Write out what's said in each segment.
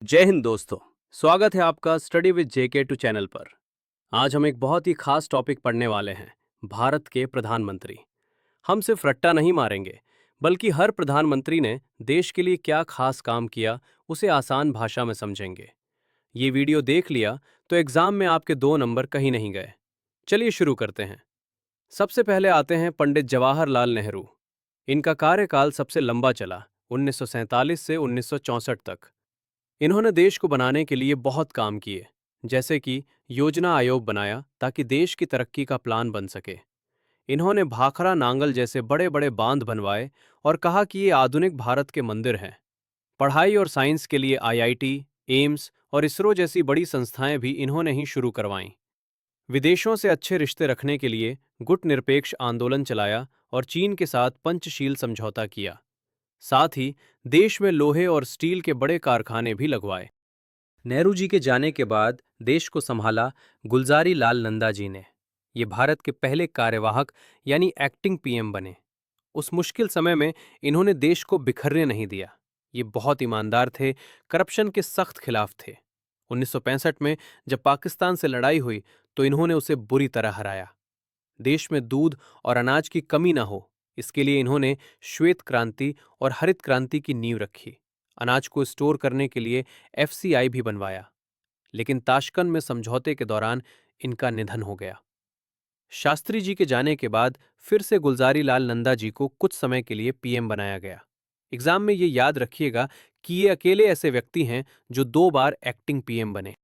जय हिंद दोस्तों। स्वागत है आपका study with JK two channel पर। आज हम एक बहुत ही खास टॉपिक पढ़ने वाले हैं, भारत के प्रधानमंत्री। हम सिर्फ रट्टा नहीं मारेंगे, बल्कि हर प्रधानमंत्री ने देश के लिए क्या खास काम किया उसे आसान भाषा में समझेंगे। ये वीडियो देख लिया तो एग्जाम में आपके 2 नंबर कहीं नहीं गए। चलिए शुरू करते हैं। सबसे पहले आते हैं पंडित जवाहरलाल नेहरू। इनका कार्यकाल सबसे लंबा चला, 1947 से 1964 तक। इन्होंने देश को बनाने के लिए बहुत काम किए, जैसे कि योजना आयोग बनाया ताकि देश की तरक्की का प्लान बन सके। इन्होंने भाखड़ा नांगल जैसे बड़े बड़े बांध बनवाए और कहा कि ये आधुनिक भारत के मंदिर हैं। पढ़ाई और साइंस के लिए आईआईटी, एम्स और इसरो जैसी बड़ी संस्थाएं भी इन्होंने ही शुरू करवाईं। विदेशों से अच्छे रिश्ते रखने के लिए गुटनिरपेक्ष आंदोलन चलाया और चीन के साथ पंचशील समझौता किया। साथ ही देश में लोहे और स्टील के बड़े कारखाने भी लगवाए। नेहरू जी के जाने के बाद देश को संभाला गुलजारी लाल नंदा जी ने। ये भारत के पहले कार्यवाहक यानी एक्टिंग पीएम बने। उस मुश्किल समय में इन्होंने देश को बिखरने नहीं दिया। ये बहुत ईमानदार थे, करप्शन के सख्त खिलाफ थे। 1965 में जब पाकिस्तान से लड़ाई हुई तो इन्होंने उसे बुरी तरह हराया। देश में दूध और अनाज की कमी ना हो, इसके लिए इन्होंने श्वेत क्रांति और हरित क्रांति की नींव रखी। अनाज को स्टोर करने के लिए एफसीआई भी बनवाया। लेकिन ताशकंद में समझौते के दौरान इनका निधन हो गया। शास्त्री जी के जाने के बाद फिर से गुलजारी लाल नंदा जी को कुछ समय के लिए पीएम बनाया गया। एग्जाम में ये याद रखिएगा कि ये अकेले ऐसे व्यक्ति हैं जो 2 बार एक्टिंग पीएम बने।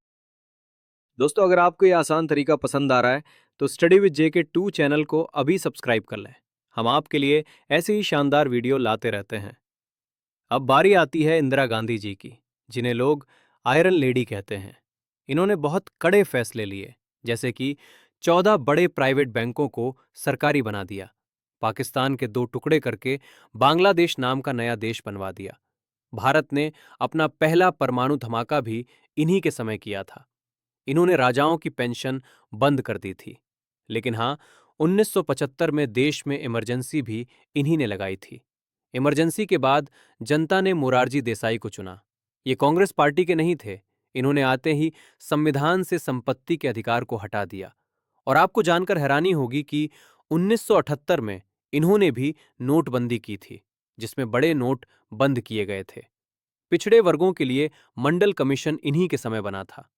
दोस्तों, अगर आपको ये आसान तरीका पसंद आ रहा है तो स्टडी विद जेके 2 चैनल को अभी सब्सक्राइब कर लें। हम आपके लिए ऐसे ही शानदार वीडियो लाते रहते हैं। अब बारी आती है इंदिरा गांधी जी की, जिन्हें लोग आयरन लेडी कहते हैं। इन्होंने बहुत कड़े फैसले लिए, जैसे कि 14 बड़े प्राइवेट बैंकों को सरकारी बना दिया, पाकिस्तान के 2 टुकड़े करके बांग्लादेश नाम का नया देश बनवा दिया। भारत ने अपना पहला परमाणु धमाका भी इन्हीं के समय किया था। इन्होंने राजाओं की पेंशन बंद कर दी थी। लेकिन हाँ, 1975 में देश में इमरजेंसी भी इन्हीं ने लगाई थी। इमरजेंसी के बाद जनता ने मोरारजी देसाई को चुना। ये कांग्रेस पार्टी के नहीं थे। इन्होंने आते ही संविधान से संपत्ति के अधिकार को हटा दिया। और आपको जानकर हैरानी होगी कि 1978 में इन्होंने भी नोटबंदी की थी, जिसमें बड़े नोट बंद किए गए थे। पिछड़े वर्गों के लिए मंडल कमीशन इन्हीं के समय बना था।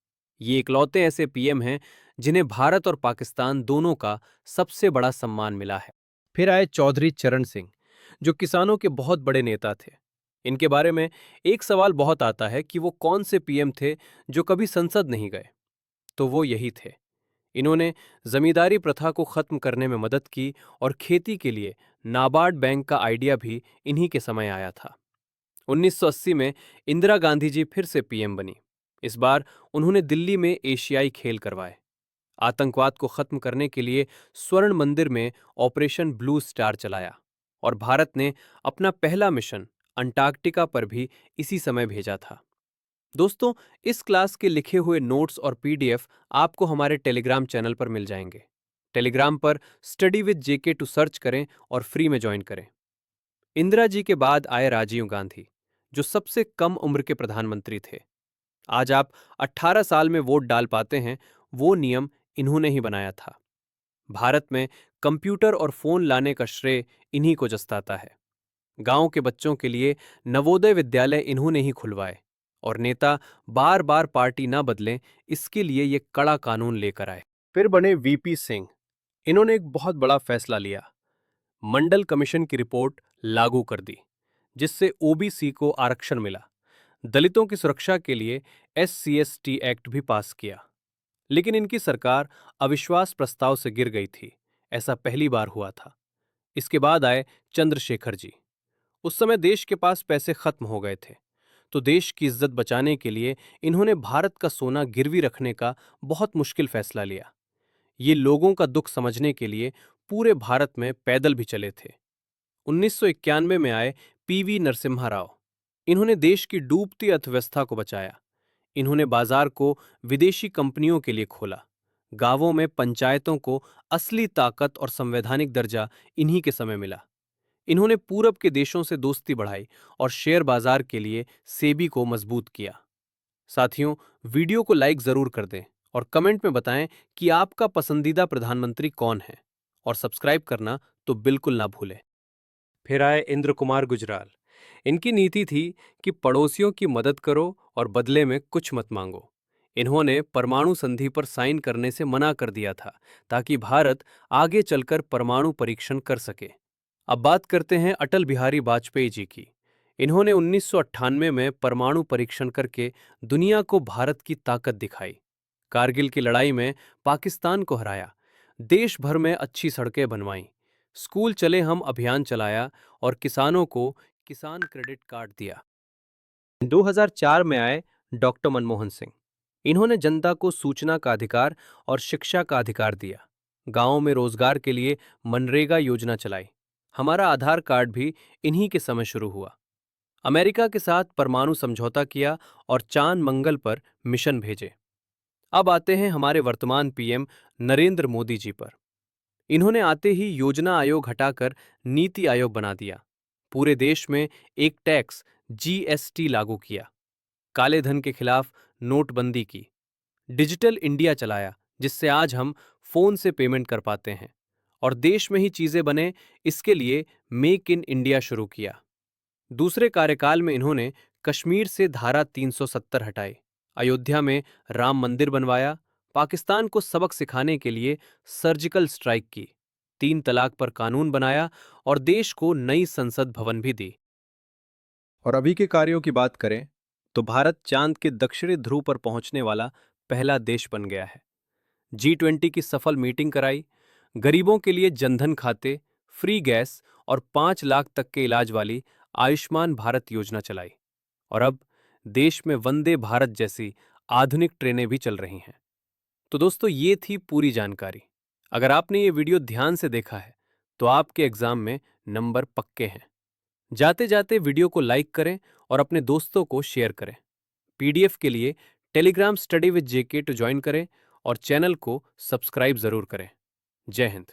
ये इकलौते ऐसे पीएम हैं जिन्हें भारत और पाकिस्तान दोनों का सबसे बड़ा सम्मान मिला है। फिर आए चौधरी चरण सिंह, जो किसानों के बहुत बड़े नेता थे। इनके बारे में एक सवाल बहुत आता है कि वो कौन से पीएम थे जो कभी संसद नहीं गए। तो वो यही थे। इन्होंने जमींदारी प्रथा को खत्म करने में मदद की और खेती के लिए नाबार्ड बैंक का आइडिया भी इन्हीं के समय आया था। 1980 में इंदिरा गांधी जी फिर से पीएम बनी। इस बार उन्होंने दिल्ली में एशियाई खेल करवाए। आतंकवाद को खत्म करने के लिए स्वर्ण मंदिर में ऑपरेशन ब्लू स्टार चलाया और भारत ने अपना पहला मिशन अंटार्कटिका पर भी इसी समय भेजा था। दोस्तों, इस क्लास के लिखे हुए नोट्स और पीडीएफ आपको हमारे टेलीग्राम चैनल पर मिल जाएंगे। टेलीग्राम पर study with JK two search करें और फ्री में ज्वाइन करें। इंदिरा जी के बाद आए राजीव गांधी, जो सबसे कम उम्र के प्रधानमंत्री थे। आज आप 18 साल में वोट डाल पाते हैं, वो नियम इन्होंने ही बनाया था। भारत में कंप्यूटर और फोन लाने का श्रेय इन्हीं को जस्ताता है। गांव के बच्चों के लिए नवोदय विद्यालय इन्होंने ही खुलवाए और नेता बार बार पार्टी ना बदलें, इसके लिए ये कड़ा कानून लेकर आए। फिर बने वीपी सिंह। इन्होंने एक बहुत बड़ा फैसला लिया, मंडल कमीशन की रिपोर्ट लागू कर दी, जिससे ओबीसी को आरक्षण मिला। दलितों की सुरक्षा के लिए SC/ST एक्ट भी पास किया। लेकिन इनकी सरकार अविश्वास प्रस्ताव से गिर गई थी। ऐसा पहली बार हुआ था। इसके बाद आए चंद्रशेखर जी। उस समय देश के पास पैसे खत्म हो गए थे, तो देश की इज्जत बचाने के लिए इन्होंने भारत का सोना गिरवी रखने का बहुत मुश्किल फैसला लिया। ये लोगों का दुख समझने के लिए पूरे भारत में पैदल भी चले थे। 1991 में आए पीवी नरसिम्हा राव। इन्होंने देश की डूबती अर्थव्यवस्था को बचाया। इन्होंने बाजार को विदेशी कंपनियों के लिए खोला। गांवों में पंचायतों को असली ताकत और संवैधानिक दर्जा इन्हीं के समय मिला। इन्होंने पूरब के देशों से दोस्ती बढ़ाई और शेयर बाजार के लिए सेबी को मजबूत किया। साथियों, वीडियो को लाइक जरूर कर दें और कमेंट में बताएं कि आपका पसंदीदा प्रधानमंत्री कौन है, और सब्सक्राइब करना तो बिल्कुल ना भूलें। फिर आए इंद्र कुमार गुजराल। इनकी नीति थी कि पड़ोसियों की मदद करो और बदले में कुछ मत मांगो। इन्होंने परमाणु संधि पर साइन करने से मना कर दिया था, ताकि भारत आगे चलकर परमाणु परीक्षण कर सके। अब बात करते हैं अटल बिहारी वाजपेयी जी की। इन्होंने 1998 में परमाणु परीक्षण करके दुनिया को भारत की ताकत दिखाई। कारगिल की लड़ाई में पाकिस्तान को हराया, देश भर में अच्छी सड़कें बनवाईं, स्कूल चले हम अभियान चलाया और किसानों को किसान क्रेडिट कार्ड दिया। 2004 में आए डॉक्टर मनमोहन सिंह। इन्होंने जनता को सूचना का अधिकार और शिक्षा का अधिकार दिया। गांवों में रोजगार के लिए मनरेगा योजना चलाई। हमारा आधार कार्ड भी इन्हीं के समय शुरू हुआ। अमेरिका के साथ परमाणु समझौता किया और चांद मंगल पर मिशन भेजे। अब आते हैं हमारे वर्तमान पीएम नरेंद्र मोदी जी पर। इन्होंने आते ही योजना आयोग हटाकर नीति आयोग बना दिया। पूरे देश में एक टैक्स जीएसटी लागू किया। काले धन के खिलाफ नोटबंदी की। डिजिटल इंडिया चलाया, जिससे आज हम फोन से पेमेंट कर पाते हैं और देश में ही चीजें बने, इसके लिए मेक इन इंडिया शुरू किया। दूसरे कार्यकाल में इन्होंने कश्मीर से धारा 370 हटाई, अयोध्या में राम मंदिर बनवाया, पाकिस्तान को सबक सिखाने के लिए सर्जिकल स्ट्राइक की, 3 तलाक पर कानून बनाया और देश को नई संसद भवन भी दी। और अभी के कार्यों की बात करें तो भारत चांद के दक्षिणी ध्रुव पर पहुंचने वाला पहला देश बन गया है। G20 की सफल मीटिंग कराई, गरीबों के लिए जनधन खाते, फ्री गैस और 5 लाख तक के इलाज वाली आयुष्मान भारत योजना चलाई। और अब देश में वंदे भारत जैसी आधुनिक ट्रेनें भी चल रही हैं। तो दोस्तों, ये थी पूरी जानकारी। अगर आपने ये वीडियो ध्यान से देखा है तो आपके एग्जाम में नंबर पक्के हैं। जाते जाते वीडियो को लाइक करें और अपने दोस्तों को शेयर करें। पीडीएफ के लिए Telegram study with JK two join करें और चैनल को सब्सक्राइब जरूर करें। जय हिंद।